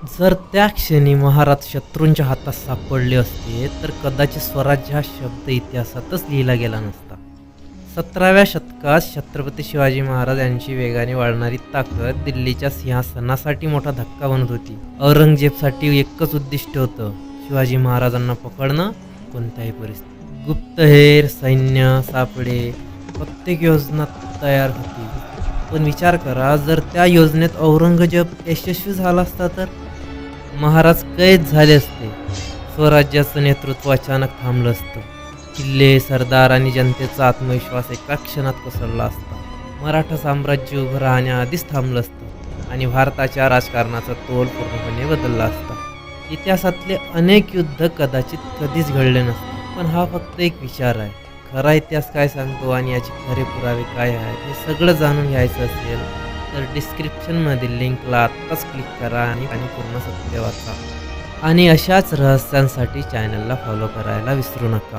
जर त्या क्षणी महाराज शत्रूंच्या हातात सापडले असते तर कदाचित स्वराज्य हा शब्द इतिहासातच लिहिला गेला नसता. 17व्या शतकात छत्रपती शिवाजी महाराज यांची वेगाने वाढणारी ताकद दिल्लीच्या सिंहासनासाठी मोठा धक्का बनत होती. औरंगजेबसाठी एकच उद्दिष्ट होतं, शिवाजी महाराजांना पकडणं कोणत्याही परिस्थितीत. गुप्तहेर, सैन्य, सापळे, प्रत्येक योजना तयार होती. पण विचार करा, जर त्या योजनेत औरंगजेब यशस्वी झाला असता तर महाराज कैद झाले असते. स्वराज्याचं नेतृत्व अचानक थांबलं असतं. किल्ले, सरदार आणि जनतेचा आत्मविश्वास एका क्षणात कोसळला असता. मराठा साम्राज्य उभं राहण्याआधीच थांबलं असतं आणि भारताच्या राजकारणाचा तोल पूर्णपणे बदलला असता. इतिहासातले अनेक युद्ध कदाचित कधीच घडले नसते. पण हा फक्त एक विचार आहे. खरा इतिहास काय सांगतो आणि याचे खरे पुरावे काय आहेत हे सगळं जाणून घ्यायचं असेल तर डिस्क्रिप्शनमधील लिंकला आत्ताच क्लिक करा आणि पूर्ण सत्य वाचा. आणि अशाच रहस्यांसाठी चॅनलला फॉलो करायला विसरू नका.